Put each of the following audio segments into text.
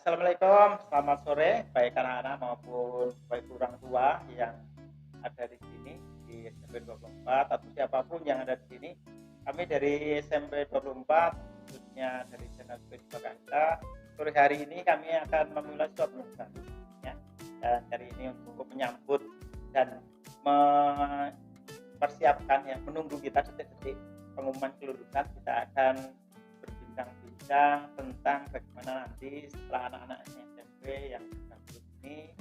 Assalamualaikum, selamat sore baik anak-anak maupun baik orang tua yang ada di sini di SMP 24 atau siapapun yang ada di sini. Kami dari SMP 24 khususnya dari channel Sukacita. Sore hari ini kami akan memulai suatu baru ya. Dan hari ini untuk menyambut dan mempersiapkan ya, menunggu kita detik-detik pengumuman kelulusan, kita akan berbincang-bincang tentang bagaimana nanti setelah anak-anak SMP yang sedang lulus ini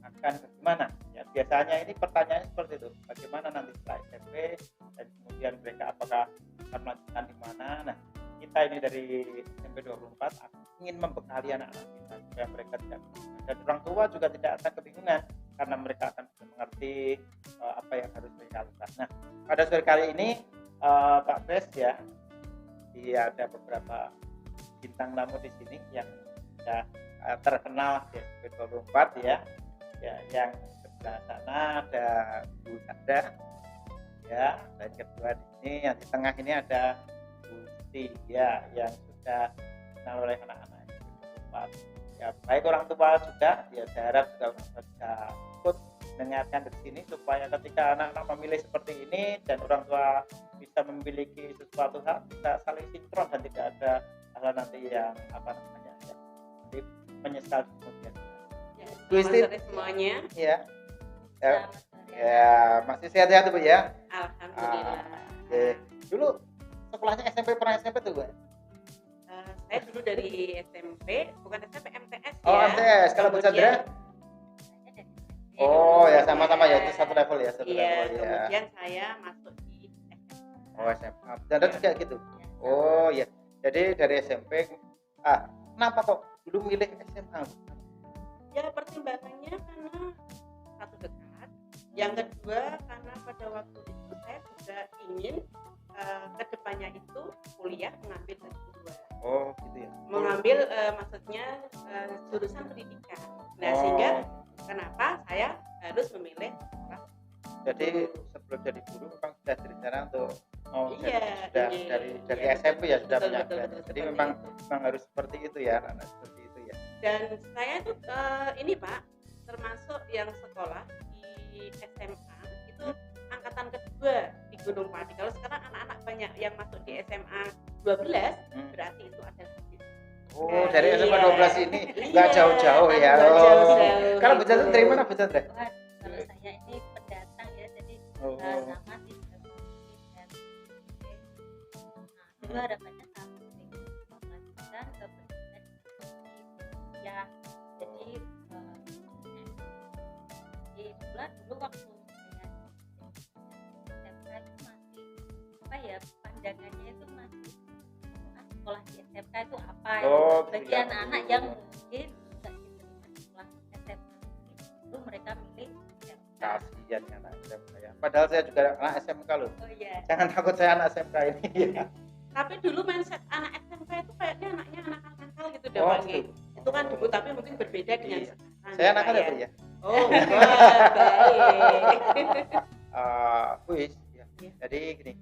akan bagaimana ya. Biasanya ini pertanyaannya seperti itu, bagaimana nanti setelah SMP dan kemudian mereka apakah akan melanjutkan di mana. Nah, kita ini dari SMP 24 ingin membekali anak-anak kita supaya mereka tidak kebingungan, dan orang tua juga tidak akan kebingungan karena mereka akan bisa mengerti apa yang harus mereka lakukan. Nah, pada sore kali ini Pak Pres ya, dia ada beberapa bintang tamu di sini yang sudah terkenal di SMP 24 ya. Ya, yang sebelah sana ada Bu Sada ya, dan kedua di sini yang di tengah ini ada Bu Siti ya, yang sudah dikenal oleh anak-anak SMP 24. Ya, baik orang tua juga, ya saya harap juga orang tua bisa ikut mendengarkan di sini supaya ketika anak-anak memilih seperti ini dan orang tua bisa memiliki sesuatu hal, bisa saling sinkron dan tidak ada hal nanti yang ya, menyesal kemudian. Ya, selamat sore semuanya. Ya. Ya, masih sehat-sehat Bu ya? Alhamdulillah. Oke. Dulu sekolahnya SMP, pernah SMP tuh Bu? Saya dulu dari SMP, bukan SMP, MTS ya. Oh, MTS. Kalau Bu Chandra? Oh ya, sama-sama ya, itu satu level ya, satu level ya. Kemudian saya masuk di SMA. Oh, SMA. Chandra juga gitu? Oh ya, jadi dari SMP. Kenapa kok dulu milih SMA? Ya, pertimbangannya karena satu dekat, yang kedua karena pada waktu itu saya juga ingin kedepannya itu kuliah mengambil S2. Oh gitu ya. Mengambil maksudnya jurusan pendidikan. Nah sehingga kenapa saya harus memilih sekolah. Jadi sebelum jadi guru memang sudah berencana untuk dari iya, SMP ya sudah punya. Jadi memang harus seperti itu ya, anak seperti itu ya. Dan saya itu ini Pak, termasuk yang sekolah di SMA itu angkatan kedua di Gunung Pati. Kalau sekarang anak-anak banyak yang masuk di SMA 12, berarti itu ada lebih. Oh, dari SMA 12 ini nggak jauh-jauh ya. Kalau Bu Chandra dari mana Bu Chandra? Kalau saya ini pendatang ya, jadi nama tidak mungkin dan dulu harapannya satu melanjutkan ke pendidikan ya. Jadi di bulan dulu waktu saya SMK itu masih apa ya, pandangannya itu masih sekolah di SMK itu apa ya, bagi anak-anak yang mungkin nggak diterima di sekolah SMK itu mereka milih SMK. Kasihan anak SMK ya. Padahal saya juga anak SMK loh. Oh iya. Jangan takut, saya anak SMK ini ya. Tapi dulu mindset anak SMK itu kayaknya anaknya anak nakal gitu deh Bang. Itu kan dulu, tapi mungkin berbeda dengan sekarang. Saya nakal ya Bu ya. Oh, baik. Kuis ya. Jadi gini,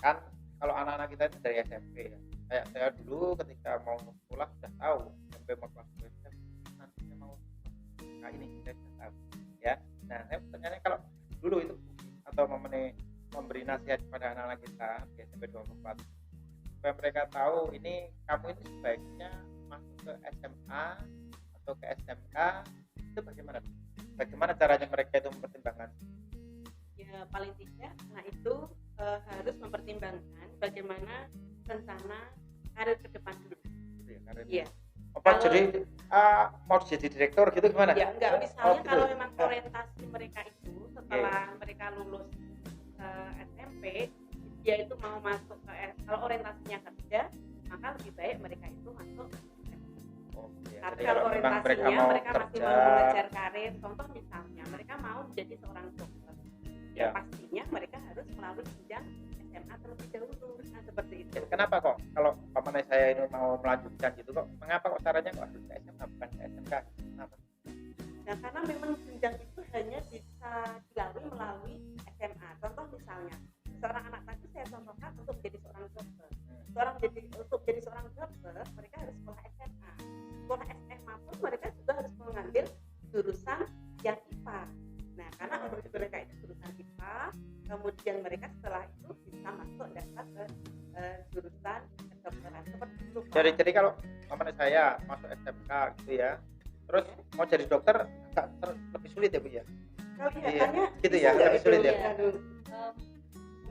kan kalau anak-anak kita itu dari SMP ya. Kayak saya dulu ketika mau sekolah sudah tahu sampai mau kelas 2 nanti saya mau ini saya sudah tahu ya. Nah, saya bertanya kalau dulu itu atau memberi nasihat kepada anak-anak kita di SMP 24 supaya mereka tahu ini kamu ini sebaiknya masuk ke SMA atau ke SMK, itu bagaimana? Bagaimana caranya mereka itu mempertimbangkan? Ya paling tidak, nah itu harus mempertimbangkan bagaimana rencana karir ke depan dulu. Iya. Apa jadi mau jadi direktur gitu gimana? Ya enggak, misalnya kalau memang orientasi mereka itu setelah mereka lulus SMP, dia itu mau masuk ke kalau orientasinya kerja, maka lebih baik mereka itu masuk ke SMK. Tapi kalau orientasinya mereka masih mau mengejar karir, contoh misalnya mereka mau menjadi seorang dokter, ya pastinya mereka harus melalui jenjang SMA terlebih dahulu. Nah seperti itu. Kenapa kok kalau pamannya saya ini mau melanjutkan gitu kok? Mengapa kok caranya kok harus ke SMA bukan ke SMK? Kenapa? Nah karena memang jenjang itu hanya bisa dilalui melalui SMA. Contoh misalnya seorang anak tadi saya contohkan untuk menjadi seorang dokter. Untuk menjadi seorang dokter mereka harus sekolah SMA. Sekolah SMA pun daftar ke jurusan kedokteran seperti itu, Pak. Jadi kalau namanya saya masuk SMK gitu ya, terus mau jadi dokter agak lebih sulit ya Bu ya? Kelihatannya gitu ya, lebih sulit ya.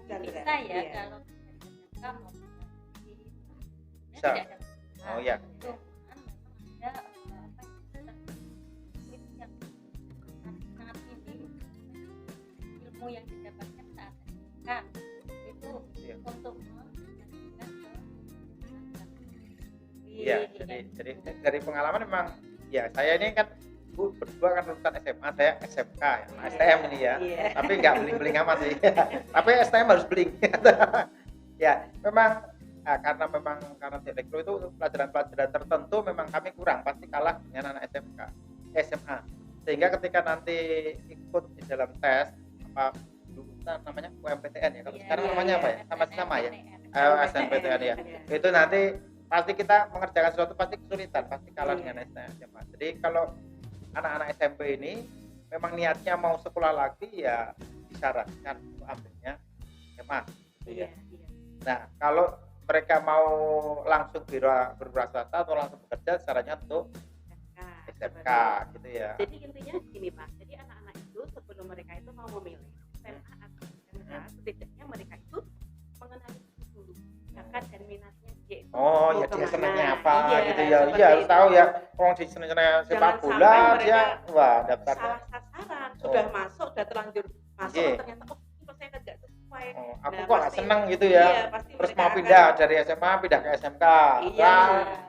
Bisa ya kalau dari SMK mau bisa. Oh ya. Itu kan memang ada yang sangat tinggi ilmu yang didapatkan saat SMK itu untuk mengajarkan ke Iya, jadi dari pengalaman memang ya saya ini kan Bu berdua kan lulusan SMA, saya SMK ya, STM ini ya. Tapi nggak bling-bling amat sih. Tapi STM harus bling. Ya, memang karena di elektro itu pelajaran-pelajaran tertentu memang kami kurang, pasti kalah dengan anak SMK, SMA. Sehingga ketika nanti ikut di dalam tes apa jurusan namanya UMPTN ya. Kalau sekarang namanya apa ya? Sama ya. SNMPTN ya. Itu nanti pasti kita mengerjakan sesuatu pasti kesulitan, pasti kalah dengan SMA. Jadi kalau anak-anak SMP ini memang niatnya mau sekolah lagi ya disarankan untuk ambilnya SMA gitu ya. Nah, kalau mereka mau langsung berwirausaha atau langsung bekerja caranya untuk SMK gitu ya. Jadi intinya gini Pak, jadi anak-anak itu sebelum mereka itu mau memilih SMA atau SMK, setidaknya mereka itu mengenali dulu bakat dan minatnya dia itu. Oh ya dia senangnya apa gitu ya. Iya harus tahu ya. Orang di senangnya sepak bola dia wah daftar salah sasaran, sudah masuk, sudah terlanjur masuk ternyata kok saya tidak sesuai. Aku kok nggak seneng gitu ya. Terus mau pindah dari SMA pindah ke SMK.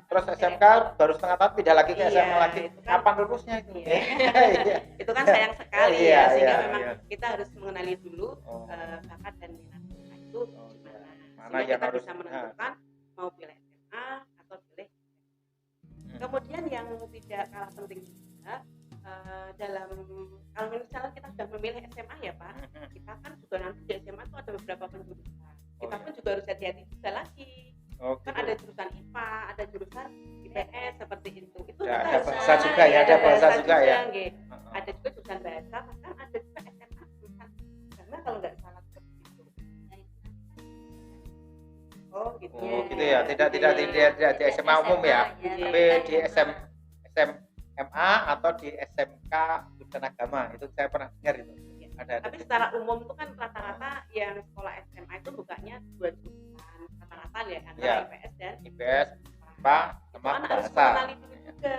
Terus SMK baru setengah tahun pindah lagi ke SMA lagi. Kapan lulusnya itu? Itu kan sayang sekali ya. Sehingga memang kita harus mengenali dulu bakat dan minat kita itu mana yang kita harus bisa menentukan mau pilih SMA atau pilih kemudian yang tidak kalah penting juga dalam kalau misalnya kita sudah memilih SMA ya Pak, kita kan juga nanti di SMA itu ada beberapa penjurusan. Kita pun juga harus hati-hati juga lagi. Kan ada jurusan IPA, ada jurusan IPS seperti itu. Itu ya, kita ada harus bahasa juga ya, ada bahasa juga ya. Ada juga jurusan bahasa, bahkan ada juga SMA jurusan karena kalau nggak salah seperti itu. Oh gitu ya. Tidak di SMA umum ya. Tapi di SMA atau di SMK jurusan agama itu saya pernah dengar itu. Tapi secara umum itu kan rata-rata yang sekolah SMA itu bukanya 2 jurusan rata-rata ya antara IPS dan IPA sama bahasa. Juga.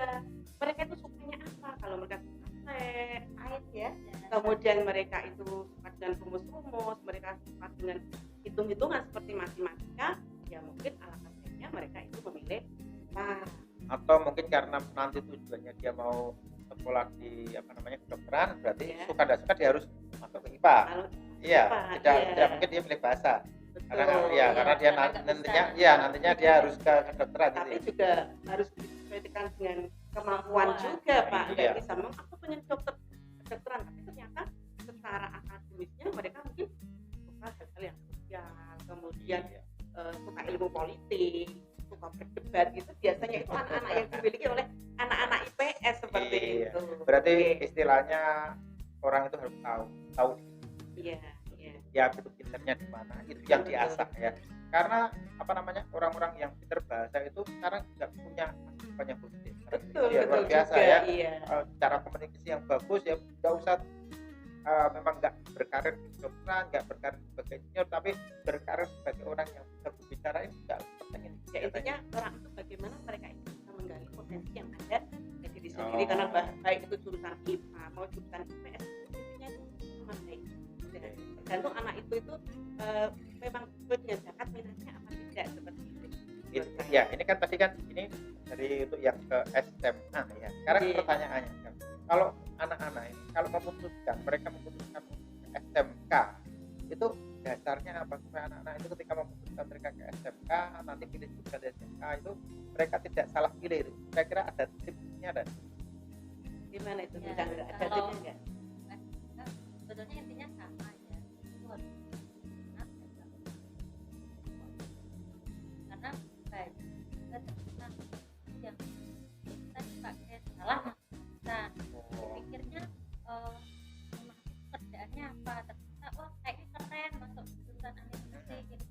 Mereka itu sukanya apa? Kalau mereka suka sains ya. Kemudian mereka itu suka dengan rumus-rumus, mereka suka dengan hitung-hitungan seperti matematika, ya mungkin alangkah baiknya mereka itu memilih atau mungkin karena nanti tujuannya dia mau sekolah di kedokteran, berarti suka tidak suka dia harus masuk ke IPA. Tidak mungkin dia pilih bahasa. Karena dia nantinya dia harus ke kedokteran. Tapi juga harus disesuaikan dengan kemampuan juga Pak. Nggak bisa memang aku pengen kedokteran, tapi ternyata secara akademisnya mereka mungkin suka hal-hal yang sosial, kemudian suka ilmu politik, suka berdebat gitu. Biasanya itu anak-anak yang dimiliki oleh anak-anak IPS seperti itu. Berarti istilahnya orang itu harus tahu. Ya pinternya di mana itu yang diasah ya. Karena orang-orang yang pinter bahasa itu sekarang juga punya banyak positif. Luar biasa juga, ya. Cara komunikasi yang bagus ya nggak usah memang nggak berkarir di kedokteran, nggak berkarir sebagai insinyur, tapi berkarir sebagai orang yang bisa berbicara itu juga penting. Ya intinya orang itu bagaimana mereka itu bisa menggali potensi yang ada di diri sendiri karena baik itu jurusan IPA mau jurusan IPS intinya itu sama baik. Tergantung anak itu memang sesuai dengan bakat minatnya apa tidak seperti itu. Ya ini kan tadi kan ini dari itu yang ke SMA ya. Sekarang pertanyaannya kan, kalau anak-anak ini kalau mereka memutuskan ke SMK itu dasarnya apa supaya anak-anak itu ketika memutuskan mereka ke SMK nanti pilih juga di SMK itu mereka tidak salah pilih itu. Saya kira ada tipsnya dan gimana itu bisa ada tipsnya? Sebetulnya intinya sama ya. Karena baik kita terkenal yang kita dipakai salah kita pikirnya kerjaannya apa ternyata kayaknya keren masuk jurusan animasi gitu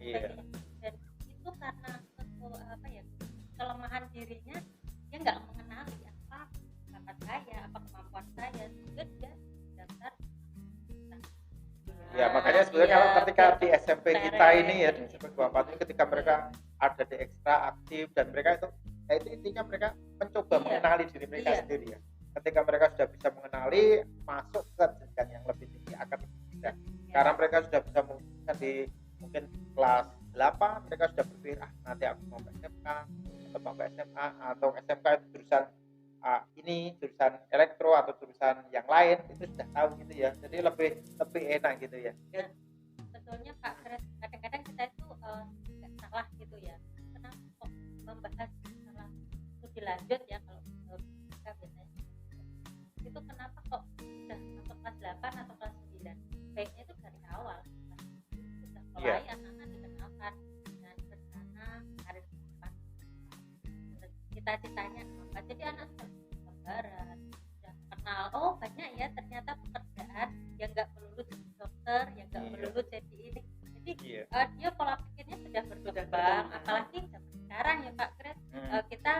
sebagainya. Dan itu karena apa ya, kelemahan dirinya, dia nggak mengenali apa bakat saya, apa kemampuan saya, sehingga dia daftar. Ya makanya sebenarnya kalau ketika di SMP kita ini ya di SMP 24 ini, ketika mereka ada di ekstra aktif dan mereka itu ya itu intinya mereka mencoba mengenali diri mereka sendiri ya. Ketika mereka sudah bisa mengenali, masuk ke jenjang yang lebih tinggi akan tidak. Karena mereka sudah bisa memutuskan di mungkin kelas 8 mereka sudah berpikir nanti aku mau ke SMK atau mau ke SMA atau SMK itu jurusan ini jurusan elektro atau jurusan yang lain, itu sudah tahu gitu ya, jadi lebih enak gitu ya. Sebetulnya Pak Kres, kadang-kadang kita itu nggak salah gitu ya, kenapa kok membahas masalah studi lanjut ya, kalau kita biasanya itu kenapa kok sudah masuk kelas 8 atau kelas 9, baiknya itu dari awal sudah mulai anak-anak dikenalkan dengan rencana karir depan, cita-citanya apa, jadi anak gambaran sudah kenal, oh banyak ya ternyata pekerjaan yang nggak melulu jadi dokter, yang nggak melulu jadi ini, jadi dia pola pikirnya sudah berkembang. Apalagi zaman sekarang ya Pak Kres, kita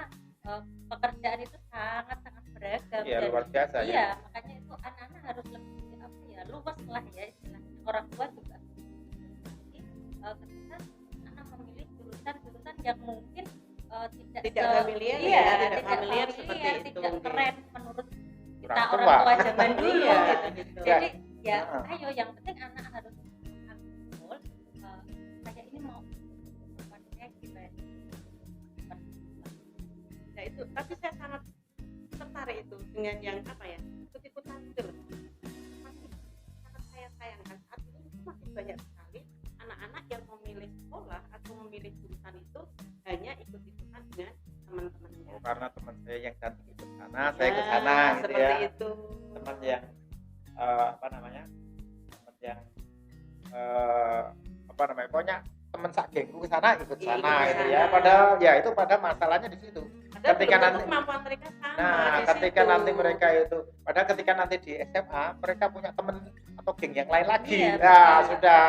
pekerjaan itu sangat beragam, dan luar biasa ya. Makanya itu anak-anak harus lebih apa ya, luas lah ya istilahnya, orang tua juga. Jadi ketika anak memilih jurusan yang mungkin tidak familiar, tidak familiar seperti itu, tidak keren menurut kita orang tua zaman dulu gitu. Jadi ya ayo, yang penting anak harus ambil kayak ini mau depannya gimana. Nah itu, tapi saya sangat tertarik itu dengan yang apa ya, ikut-ikutan itu loh. Masih sangat saya sayangkan saat ini masih banyak sekali anak-anak yang memilih sekolah atau memilih jurusan itu hanya ikut-ikutan dengan teman-temannya. Karena teman saya yang cantik ikut sana, saya ke sana gitu seperti ya. Itu. Teman yang teman yang pokoknya teman sak gengku ke sana ikut sana gitu ya. Padahal ya itu pada masalahnya di situ. Padahal ketika nanti kemampuan mereka sama. Nah, ketika nanti mereka itu, padahal ketika nanti di SMA mereka punya teman atau geng yang lain lagi. Sudah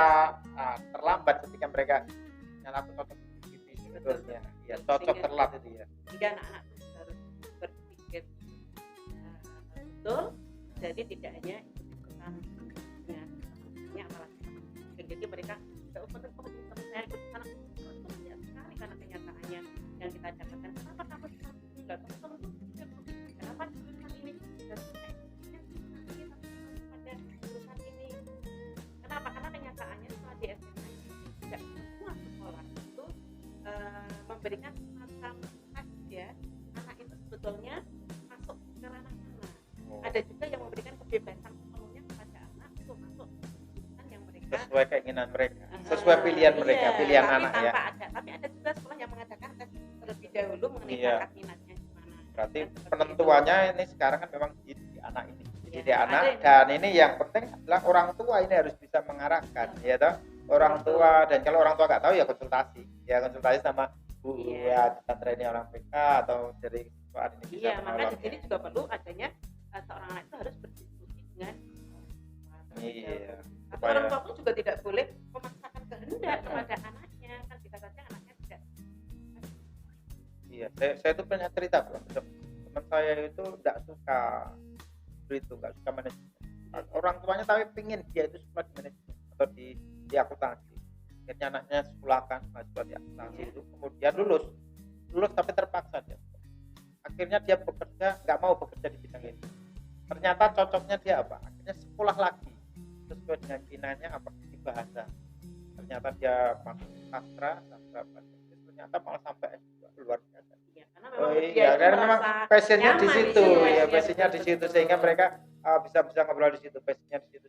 terlambat ketika mereka aku cocok gitu sebetulnya. Ya, cocok telat itu ya. Jika anak-anak harus berpikir betul, jadi tidak hanya ikutan dengan teman-temannya, apalagi jadi mereka tidak usah saya ikut sana, itu banyak sekali karena kenyataannya yang kita dapatkan. Kenapa kamu nggak teman-teman, kenapa jurusan ini pada jurusan ini, kenapa? Karena kenyataannya setelah di SMA tidak semua sekolah itu memberikan semacam ya, anak itu sebetulnya masuk ke ranah mana. Ada juga yang memberikan kebebasan sepenuhnya kepada anak untuk masuk jurusan yang mereka sesuai keinginan mereka, sesuai pilihan mereka, pilihan anak ya. Tapi ada juga sekolah yang mengadakan tes terlebih dahulu mengenai bakat minatnya gimana. Berarti penentuannya ini sekarang kan memang di anak ini, di anak, dan ini yang penting adalah orang tua ini harus bisa mengarahkan, ya toh, orang tua. Dan kalau orang tua nggak tahu ya konsultasi sama Bu ya, training orang PK atau dari siswaan ini. Maka di sini juga perlu adanya seorang anak itu harus berdiskusi dengan tapi orang tua pun juga tidak boleh memaksakan kehendak kepada anaknya, kan bisa saja anaknya tidak. Saya tuh punya cerita, teman saya itu nggak suka manajemen. Orang tuanya tapi pingin dia itu sekolah di manajemen atau di akuntansi. Akhirnya anaknya sekolahkan mahasiswa di akuntansi itu, kemudian lulus tapi terpaksa dia. Akhirnya dia nggak mau bekerja di bidang ini. Ternyata cocoknya dia apa? Akhirnya sekolah lagi sesuai dengan minatnya apa, di bahasa. Ternyata dia masuk sastra ternyata malah sampai S2, luar biasa. Karena memang passionnya di situ, passionnya di situ, sehingga mereka bisa ngobrol di situ, passionnya di situ.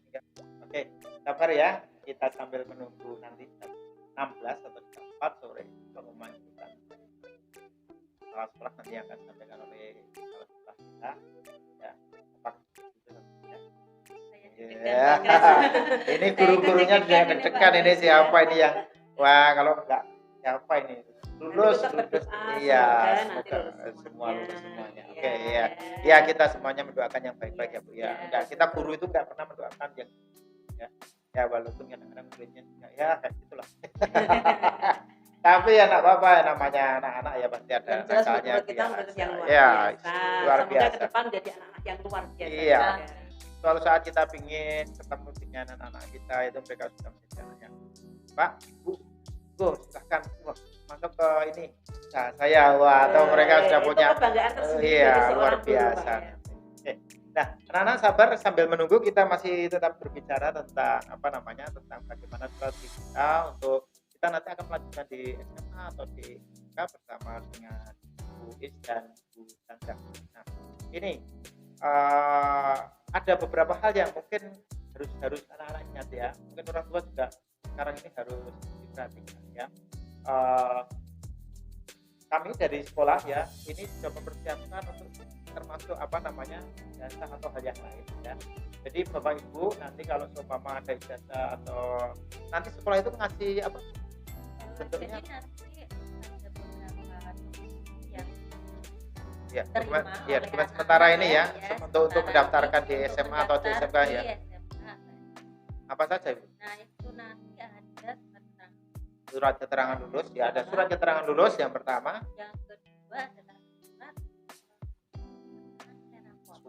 Oke, sabar ya, kita sambil menunggu nanti jam 16 atau jam 4 sore pengumuman kita. Sekolah nanti yang akan disampaikan oleh kepala sekolah kita. Ini guru-gurunya sudah deg-degan ini, siapa ini yang kalau enggak siapa ini lulus. Iya, semua lulus semuanya. Oke, ya kita semuanya mendoakan yang baik-baik ya Bu ya. Enggak, kita guru itu enggak pernah mendoakan yang ya walaupun kadang-kadang muridnya ya kayak gitulah. Tapi ya enggak apa-apa, namanya anak-anak ya pasti ada Yang jelas nakalnya menurut kita biasa. menurut yang luar Ya, biasa. luar Semoga ke biasa. depan jadi anak-anak yang luar biasa. Iya. juga. Suatu saat kita ingin ketemu dengan anak-anak kita itu mereka sudah menjadi anak yang Pak, Bu, silahkan masuk ke ini. Nah, saya atau mereka sudah itu punya kebanggaan tersendiri iya, dari seorang luar guru, biasa. Pak, ya. Oke. Nah, anak-anak sabar sambil menunggu kita masih tetap berbicara tentang tentang bagaimana strategi kita untuk kita nanti akan melanjutkan di SMA atau di SMK bersama dengan Bu Is dan Bu Sandra. Nah, ini ada beberapa hal yang mungkin harus anak-anak ingat ya. Mungkin orang tua juga sekarang ini harus diperhatikan ya. Kami dari sekolah ya ini sudah mempersiapkan untuk termasuk jasa atau hal yang lain ya. Jadi Bapak Ibu nanti kalau seumpama ada ijazah atau nanti sekolah itu ngasih apa bentuknya? Jadi nanti ada beberapa yang Ya, terima dokumen sementara ini ya, untuk mendaftarkan di SMA atau di SMK ya. Apa saja Ibu? Nah itu nanti ada Surat keterangan lulus ya, ada surat keterangan lulus yang pertama. yang kedua adalah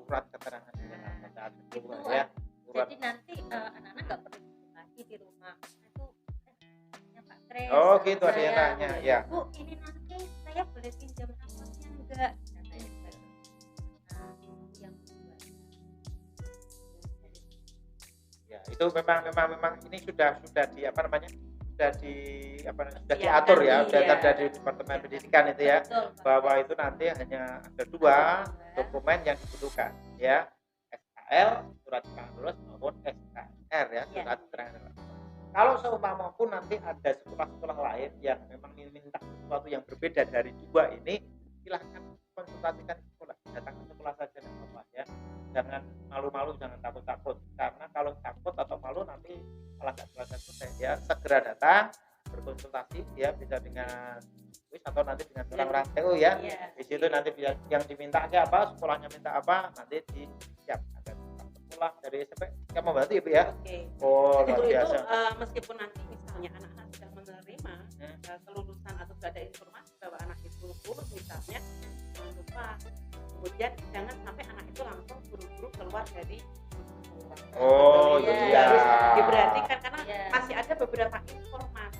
Surat keterangan kedua itu, ya. Surat. jadi nanti anak-anak nggak perlu lagi di rumah itu Pak Kres. Oh gitu ada yang saya, tanya ya. Bu ini nanti saya boleh pinjam rapotnya enggak? Katanya gitu. Nah yang kedua Ya, itu memang ini sudah di sudah diatur ya, sudah ada di Departemen Pendidikan itu ya, betul, Pak. bahwa itu nanti hanya ada dua dokumen yang dibutuhkan ya, SKL surat keterangan lulus maupun SKR ya, surat keterangan lulus. Kalau seumpama pun nanti ada sekolah-sekolah lain yang memang minta sesuatu yang berbeda dari dua ini, silahkan konsultasikan sekolah, datang ke sekolah saja apa ya, jangan malu-malu, jangan takut-takut, karena kalau takut atau malu nanti malah nggak selesai ya. Segera datang berkonsultasi ya, bisa dengan atau nanti dengan orang-orang TU ya. Di situ nanti yang diminta apa, sekolahnya minta apa, nanti disiapkan ada sekolah dari SMP yang membantu Ibu ya. Oke. Oh, luar Itu biasa. meskipun nanti misalnya anak-anak sudah menerima kelulusan atau sudah ada informasi bahwa anak itu lulus misalnya, jangan lupa kemudian jangan sampai anak itu langsung buru-buru keluar dari Oh Betul, iya. harus diperhatikan karena Iya. masih ada beberapa informasi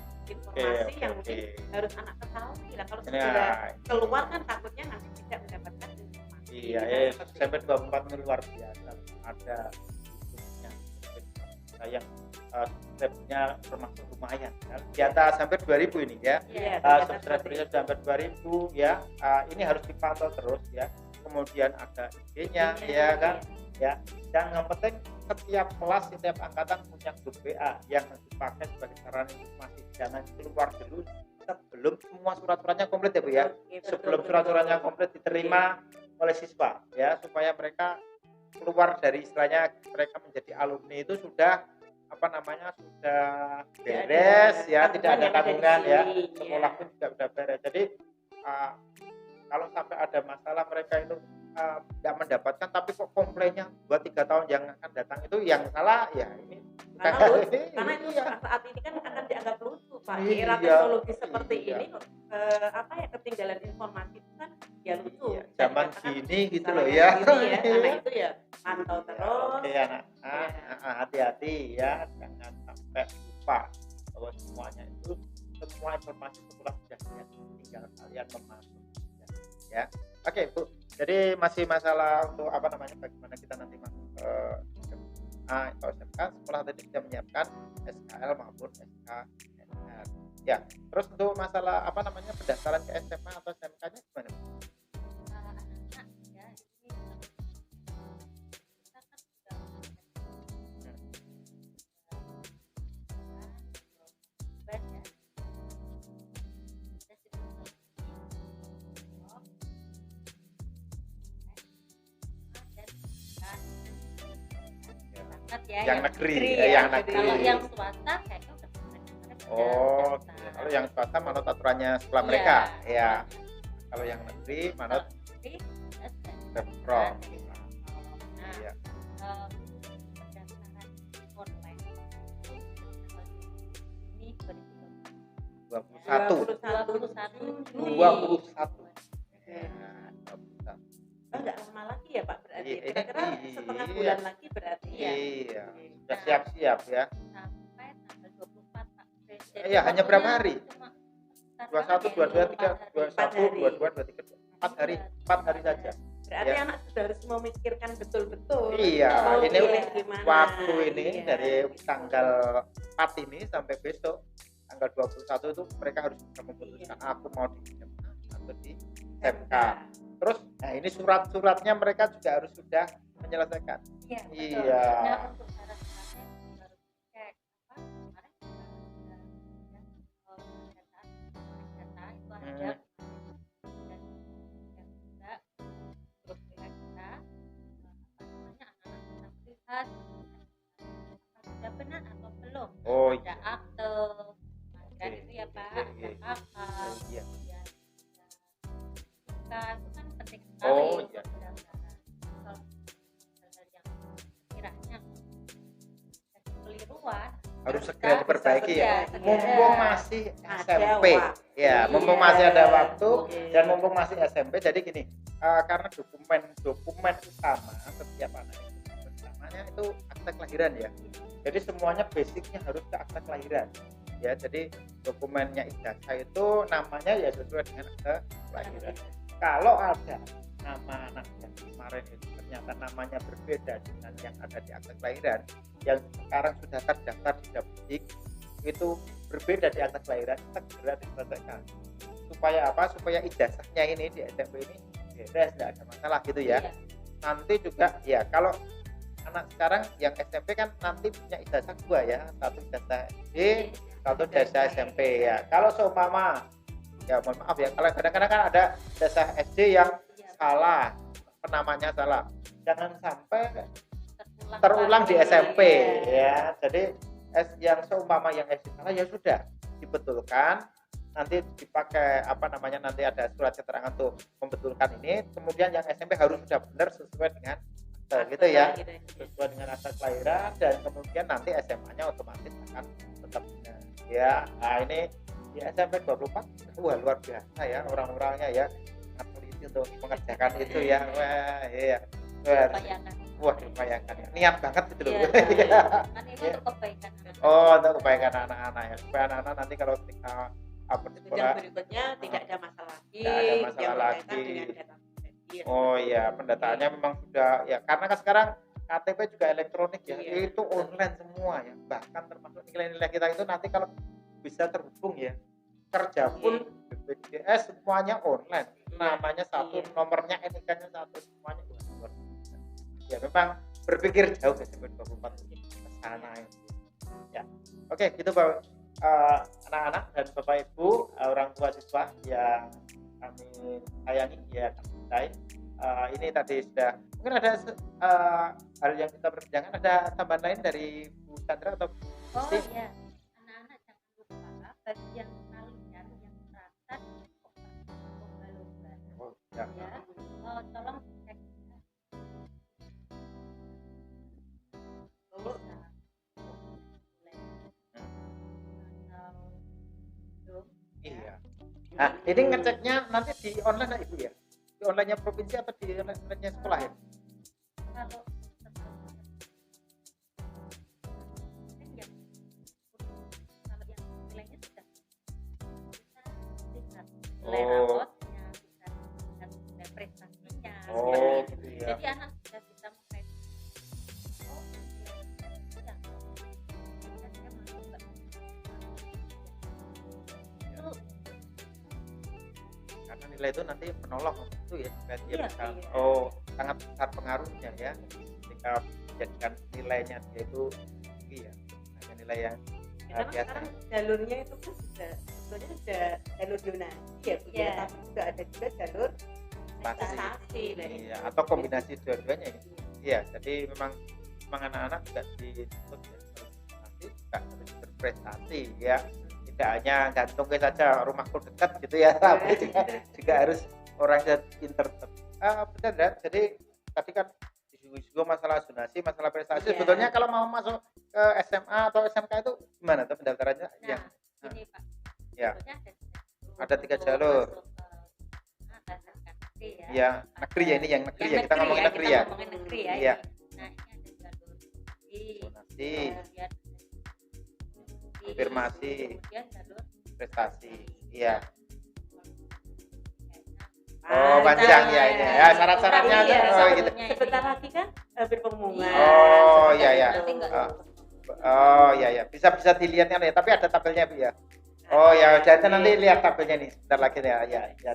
yang mungkin harus anak ketahui lah. Kalau sudah keluar kan takutnya nanti tidak mendapatkan informasi. Iya, Seperti sampai 24 ini luar biasa. Ada bukunya yang stepnya termasuk lumayan ya. Di atas hampir 2000 ini ya. Iya, Subscribernya sudah hampir 2000 ya. Ini harus dipantau terus ya. Kemudian ada IG-nya ya kan. Ya, dan yang penting setiap kelas, setiap angkatan punya grup WA yang dipakai sebagai sarana informasi. Jangan keluar dulu sebelum semua surat-suratnya komplit ya Bu ya. Sebelum surat-suratnya komplit diterima oleh siswa ya, supaya mereka keluar dari istilahnya mereka menjadi alumni itu sudah sudah beres ya, tidak ada tanggungan ya, sekolah pun juga sudah beres. Jadi kalau sampai ada masalah mereka itu tidak mendapatkan, tapi kok komplainnya 2-3 tahun yang akan datang itu yang salah ya ini. Karena itu saat ini kan akan dianggap lucu Pak. Di era teknologi seperti ini ketinggalan informasi itu kan ya lucu. Iya, zaman gini gitu loh ya. Karena itu ya pantau terus. Oke anak, hati-hati ya, jangan sampai lupa bahwa semuanya itu semua informasi sekolah sudah siap, tinggal kalian memasuk ya. Oke Bu, jadi masih masalah untuk bagaimana kita nanti masuk ke SMA atau SMK, sekolah tadi sudah menyiapkan SKL maupun SKNR ya. Terus untuk masalah pendaftaran ke SMA atau SMK-nya gimana? Anak-anak ya ini kita kan sudah banyak yang negeri. Kalau yang swasta kayaknya udah kalau yang swasta manut aturannya sekolah mereka ya. Kalau yang negeri manut Pemprov. Iya. Pendaftaran online ini 2020 21. 21 Nah, 21. Enggak lama lagi ya Pak berarti. Iya, Kira-kira iya. setengah bulan lagi berarti ya. Iya, sudah siap-siap ya. sampai tanggal 24 Pak. Iya, hanya berapa hari? Cuma 21, 22, 23, 21, 22, 23, 4 hari. 4 hari saja. Berarti Ya. anak sudah harus memikirkan betul-betul. Iya, mau ini pilih gimana. waktu ini Iya. dari tanggal 4 ini sampai besok tanggal 21 itu mereka harus bisa memutuskan aku mau di SMA atau di SMK. Terus nah ini surat-suratnya mereka juga harus sudah menyelesaikan. Iya, betul. Iya. Nah, untuk syarat-syaratnya harus cek apa kemarin juga ada pendataan itu ada dan yang juga terus kita apa namanya anak-anak kita melihat apakah sudah benar atau belum. Oh, Ada iya. akte kan Oke, itu ya Pak, iya, ada iya. akal, Iya. kemudian ada itu kan penting sekali Oh, untuk iya. pendaftaran. Kalau hal-hal yang kiranya jadi keliruan Harus kita segera diperbaiki bisa ya. segera. Mumpung masih Ada SMP. waktu. Ya, mumpung Iya. masih ada waktu Oke. dan mumpung masih SMP. Jadi gini, karena dokumen utama setiap anak itu pertamanya itu akta kelahiran ya. Jadi semuanya basicnya harus ke akta kelahiran. Ya, jadi dokumennya ijazah itu namanya ya sesuai dengan akta kelahiran. Kalau ada nama anak yang kemarin itu ternyata namanya berbeda dengan yang ada di akta kelahiran, yang sekarang sudah terdaftar di Dapdik itu berbeda di akta kelahiran, kita segera diselesaikan. Supaya apa? Supaya ijazahnya ini di SMP ini beres, tidak ada masalah gitu ya. Iya. Nanti juga ya kalau anak sekarang yang SMP kan nanti punya ijazah dua ya, satu ijazah SD, satu ijazah SMP ya. Kalau seumpama ya mohon maaf ya, kalau kadang-kadang kan ada ijazah SD yang Iya, salah, penamanya salah. Jangan sampai terulang, terulang di lagi. SMP Iya. ya. Jadi yang seumpama yang SD salah ya sudah dibetulkan. Nanti dipakai apa namanya, nanti ada surat keterangan untuk membetulkan ini. Kemudian yang SMP harus sudah benar sesuai dengan akta gitu ya, sesuai dengan akta kelahiran, dan kemudian nanti SMA-nya otomatis akan tetap benar ya. Nah ini di SMP 24 wah luar biasa ya orang-orangnya ya, sangat teliti untuk mengerjakan itu ya. Wah iya, wah, Bayangkan. wah dibayangkan ya, niat banget gitu loh. Iya, Iya. kan ini untuk kebaikan anak. Oh, untuk kebaikan anak-anak ya, supaya anak-anak nanti kalau ketika apa di Jenjang sekolah. berikutnya tidak ada masalah lagi. Tidak ada masalah yang berkaitan lagi. dengan data pribadi. Oh iya, pendataannya memang sudah ya, karena kan sekarang KTP juga elektronik ya, Iya, itu online semua ya. Bahkan termasuk nilai-nilai kita itu nanti kalau bisa terhubung ya, kerja pun BPJS semuanya online. Namanya satu, Iya. nomornya NIK-nya satu, semuanya luar biasa. Ya memang berpikir jauh ya SMP 24 ke sana itu. Ya. Oke, gitu Pak. Anak-anak dan Bapak Ibu, orang tua siswa yang kami sayangi ya, kami cintai. Ini tadi sudah mungkin ada hal yang kita perbincangkan, ada tambahan lain dari Bu Chandra atau Bu Oh Isti? iya, anak-anak jangan lupa bagi yang kalian yang merasa lomba-lomba Oh, ya. ya, tolong cek ya. Oh, Bisa mulai atau belum Iya. Nah, ini ngeceknya nanti di online nggak Ibu ya? Di online-nya provinsi atau di online-nya sekolah ya? kalau kan yang kalau yang nilainya sudah bisa lihat nilai Oh. rapotnya, bisa lihat nilai prestasinya, Oh, seperti itu. gitu ya. Jadi anak sudah bisa memprediksi, oh nilai yang dan dia masuk ke itu Karena nilai itu nanti menolong itu ya, jika dia Iya, bisa, iya. oh sangat besar pengaruhnya ya, ketika menjadikan nilainya dia itu tinggi ya, hanya nilai yang karena biasa. sekarang jalurnya itu kan sudah sebetulnya sudah jalur donasi ya Bu, Iya. tapi juga ada juga jalur Pasti. prestasi lah itu. Iya, atau kombinasi dua-duanya ya. Iya, jadi memang anak-anak juga dituntut ya, nanti juga harus berprestasi ya, tidak hanya gantung saja rumahku dekat gitu ya, tapi juga harus orangnya pinter. Benar, jadi tadi kan disinggung masalah zonasi, masalah prestasi. Iya. Sebetulnya kalau mau masuk ke SMA atau SMK itu gimana tuh pendaftarannya? nah Ya. ini Pak Ya. Jalurnya Ada 3 untuk jalur. masuk ke negeri ya. Ya, negeri ya, ini yang negeri ya, kita ngomongin negeri kita ya. ngomongin negeri ya. Iya. Ini. Nah, ini ada jalur Zonasi, kemudian konfirmasi, kemudian jalur prestasi. Iya. Ah, Oh, panjang ya ini. Ya, syarat-syaratnya Iya, oh gitu. sebentar lagi kan berpengumuman. Oh, Sebentar iya, iya. itu. Nanti nggak Ah. Oh, iya ya. Bisa dilihatnya ya, tapi ada tabelnya Bu ya. Oh ya, jadi nanti lihat tabelnya nih sebentar lagi ya. Ya, ya.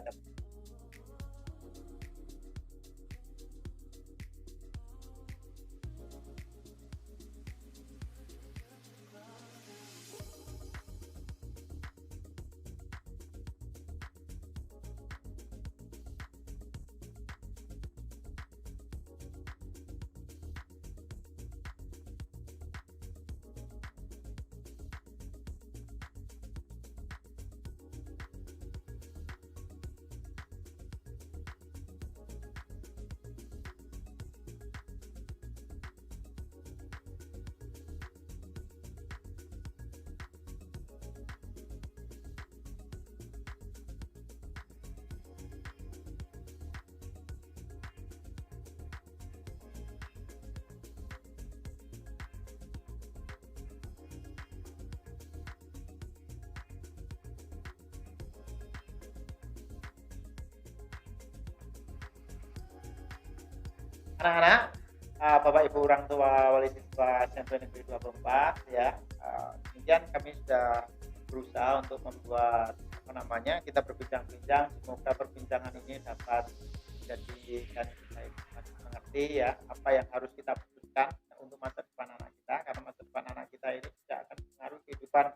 Anak-anak, Bapak Ibu orang tua wali siswa SMP Negeri 24 ya. Kemudian kami sudah berusaha untuk membuat kita berbincang-bincang, semoga perbincangan ini dapat menjadikan kita mengerti ya apa yang harus kita butuhkan untuk masa depan anak kita, karena masa depan anak kita ini tidak akan mempengaruhi kehidupan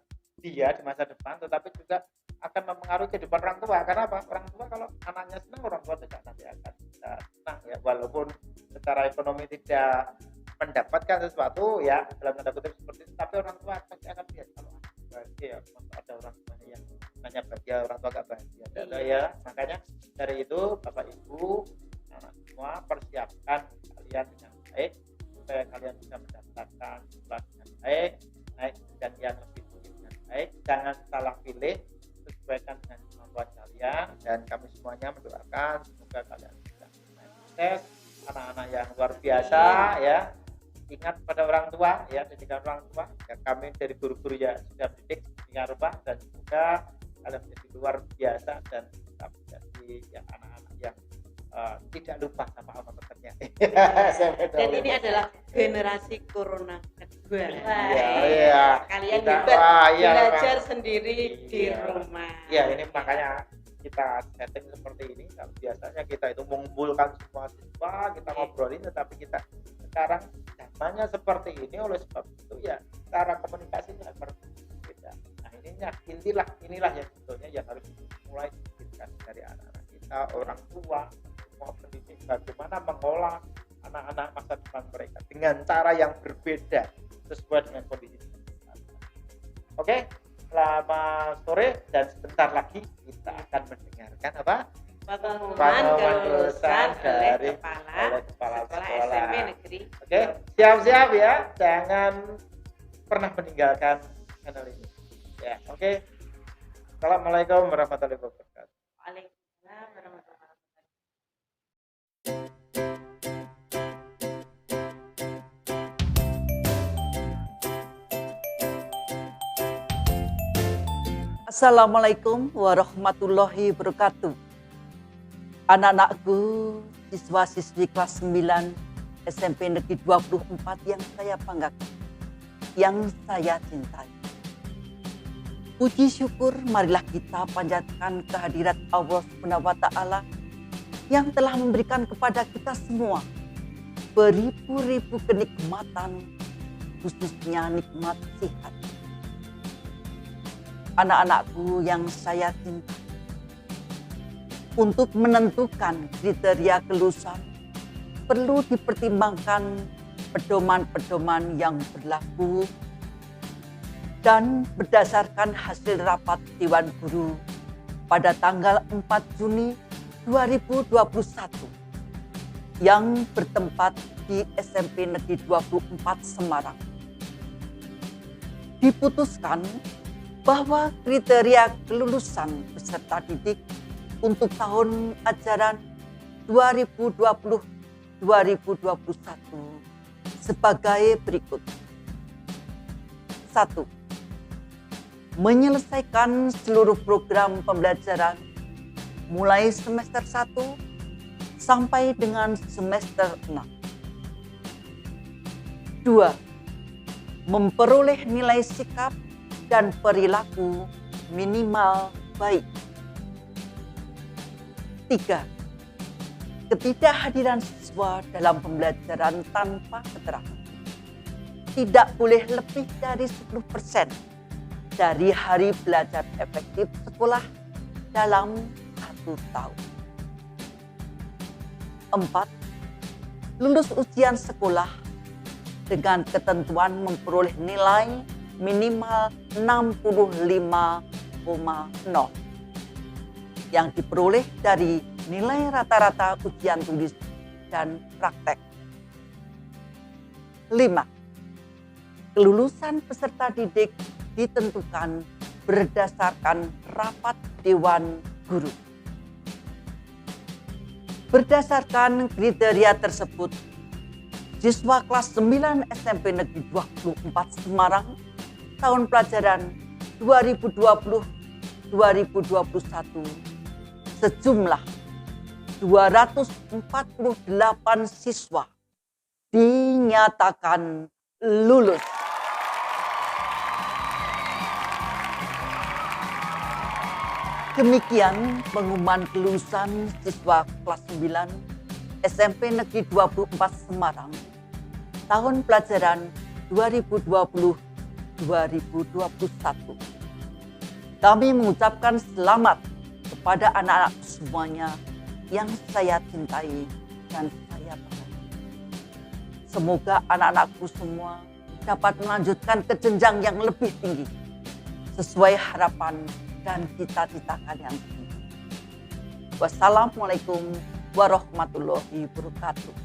dia di masa depan, tetapi juga akan mempengaruhi kehidupan orang tua. Karena apa? Orang tua kalau anaknya senang, orang tua tidak nanti akan bisa senang ya, walaupun secara ekonomi tidak mendapatkan sesuatu ya dalam tanda kutip seperti itu, tapi orang tua pasti akan lihat kalau bahagia, ada orang tuanya yang hanya bahagia, orang tua gak bahagia. Ya, makanya dari itu Bapak Ibu anak semua persiapkan kalian dengan baik supaya kalian bisa mendapatkan sekolah dengan baik, naik dan yang lebih tinggi dengan baik. Jangan salah pilih, sesuaikan dengan kemampuan kalian, dan kami semuanya mendoakan semoga kalian bisa sukses, anak-anak yang luar biasa ya. Ingat pada orang tua ya, didikan orang tua ya, kami dari guru-guru ya sudah didik dengan rupa, dan semoga kalian menjadi luar biasa dan tetap menjadi ya anak-anak yang tidak lupa sama alma maternya. Dan ini adalah generasi corona kedua. Iya. Kalian Kita, hebat, iya, belajar Pak. sendiri di Iya. rumah. Ya, ini makanya kita setting seperti ini. Kalau biasanya kita itu mengumpulkan semua siswa, kita ngobrolin, tetapi kita sekarang zamannya seperti ini, oleh sebab itu ya cara komunikasinya berbeda. Nah, inilah yang sebetulnya yang harus mulai dipikirkan dari anak-anak kita, orang tua, semua pendidik, bagaimana mengolah anak-anak masa depan mereka dengan cara yang berbeda sesuai dengan kondisi. Oke, selamat sore, dan sebentar lagi kita akan mendengarkan apa? Pengumuman kelulusan dari kepala kepala sekolah sekolah. SMP negeri. Oke, siap-siap ya, jangan pernah meninggalkan channel ini. Ya, oke. Assalamualaikum warahmatullahi wabarakatuh. Waalaikumsalam warahmatullahi wabarakatuh. Assalamualaikum warahmatullahi wabarakatuh. Anak-anakku, siswa-siswi kelas 9 SMP Negeri 24 yang saya banggakan, yang saya cintai. Puji syukur marilah kita panjatkan kehadirat Allah SWT yang telah memberikan kepada kita semua beribu-ribu kenikmatan, khususnya nikmat sehat. Anak-anakku yang saya cintai, untuk menentukan kriteria kelulusan perlu dipertimbangkan pedoman-pedoman yang berlaku, dan berdasarkan hasil rapat Dewan Guru pada tanggal 4 Juni 2021 yang bertempat di SMP Negeri 24 Semarang, diputuskan bahwa kriteria kelulusan peserta didik untuk tahun ajaran 2020-2021 sebagai berikut. 1. Menyelesaikan seluruh program pembelajaran mulai semester 1 sampai dengan semester 6. 2. Memperoleh nilai sikap dan perilaku minimal baik. 3. Ketidakhadiran siswa dalam pembelajaran tanpa keterangan tidak boleh lebih dari 10% dari hari belajar efektif sekolah dalam 1 tahun. 4. Lulus ujian sekolah dengan ketentuan memperoleh nilai minimal 65,0 yang diperoleh dari nilai rata-rata ujian tulis dan praktek. 5. Kelulusan peserta didik ditentukan berdasarkan rapat Dewan Guru. Berdasarkan kriteria tersebut, siswa kelas 9 SMP Negeri 24 Semarang tahun pelajaran 2020-2021 sejumlah 248 siswa dinyatakan lulus. Demikian pengumuman kelulusan siswa kelas 9 SMP Negeri 24 Semarang tahun pelajaran 2020-2021. Kami mengucapkan selamat kepada anak-anak semuanya yang saya cintai dan saya banggakan. Semoga anak-anakku semua dapat melanjutkan ke jenjang yang lebih tinggi sesuai harapan dan cita-cita kalian semua. Wassalamualaikum warahmatullahi wabarakatuh.